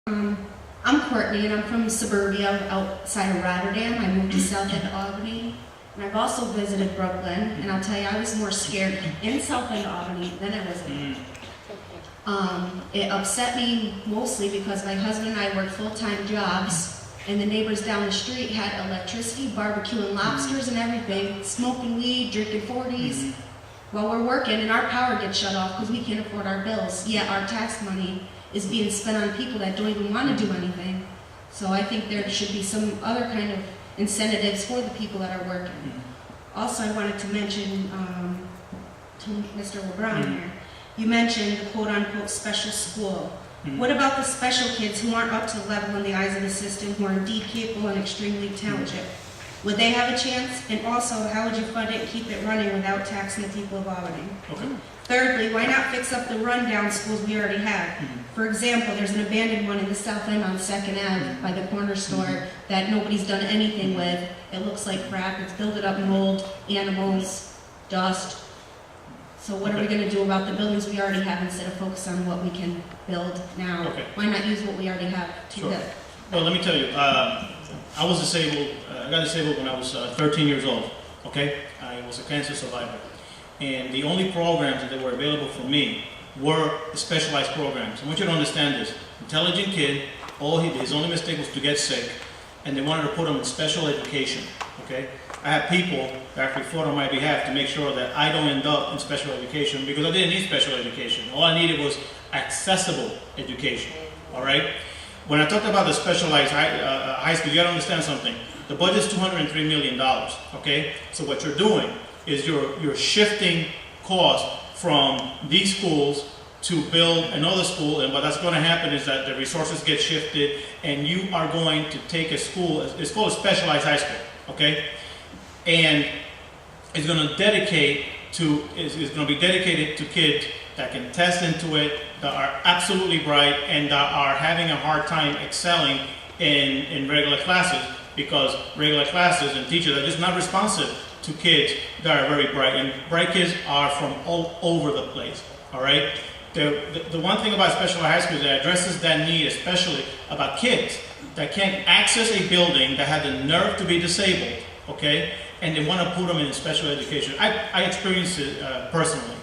I'm Courtney, and I'm from suburbia outside of Rotterdam. I moved to South End, Albany, and I've also visited Brooklyn, and I'll tell you, I was more scared in South End, Albany than I was in. It upset me mostly because my husband and I worked full-time jobs, and the neighbors down the street had electricity, barbecuing lobsters and everything, smoking weed, drinking 40s, while we're working, and our power gets shut off because we can't afford our bills, yet our tax money is being spent on people that don't even want to do anything. So I think there should be some other kind of incentives for the people that are working. Also, I wanted to mention to Mr. Lebrun here, you mentioned the quote-unquote special school. What about the special kids who aren't up to the level in the eyes of the system, who are indeed capable and extremely talented? Would they have a chance? And also, how would you fund it and keep it running without taxing the people of Albany? Okay. Thirdly, why not fix up the rundown schools we already have? For example, there's an abandoned one in the South End on 2nd Ave by the corner store that nobody's done anything with. It looks like crap. It's built up mold, animals, dust. So what are we going to do about the buildings we already have instead of focus on what we can build now? Okay. Why not use what we already have to Sure. build? Well, let me tell you, I was disabled, I got disabled when I was 13 years old, okay? I was a cancer survivor. And the only programs that were available for me were specialized programs. I want you to understand this. Intelligent kid, his only mistake was to get sick, and they wanted to put him in special education, okay? I had people that actually fought on my behalf to make sure that I don't end up in special education because I didn't need special education. All I needed was accessible education, all right? When I talked about the specialized high school, you gotta understand something. The budget's $203 million, okay? So what you're doing is you're shifting cost from these schools to build another school, and what that's going to happen is that the resources get shifted, and you are going to take a school, it's called a specialized high school, okay? And it's going to it's going to be dedicated to kids that can test into it, that are absolutely bright, and that are having a hard time excelling in regular classes, because regular classes and teachers are just not responsive to kids that are very bright, and bright kids are from all over the place, all right? The one thing about special high school is that it addresses that need, especially about kids that can't access a building, that have the nerve to be disabled, okay? And they want to put them in special education. I experienced it personally.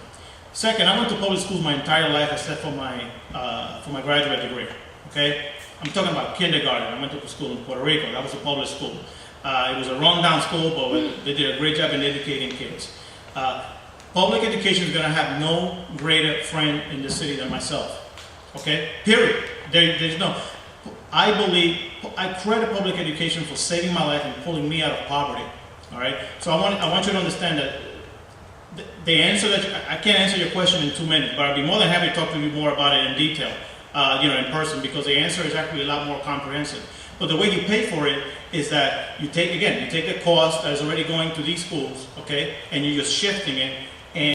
Second, I went to public schools my entire life except for my graduate degree, okay? I'm talking about kindergarten. I went to school in Puerto Rico. That was a public school. It was a rundown school, but they did a great job in educating kids. Public education is going to have no greater friend in the city than myself, okay? Period. There's no. I credit public education for saving my life and pulling me out of poverty, all right? So I want you to understand that the answer I can't answer your question in 2 minutes, but I'd be more than happy to talk to you more about it in detail, in person, because the answer is actually a lot more comprehensive. But the way you pay for it is that you take the cost that is already going to these schools, okay, and you're just shifting it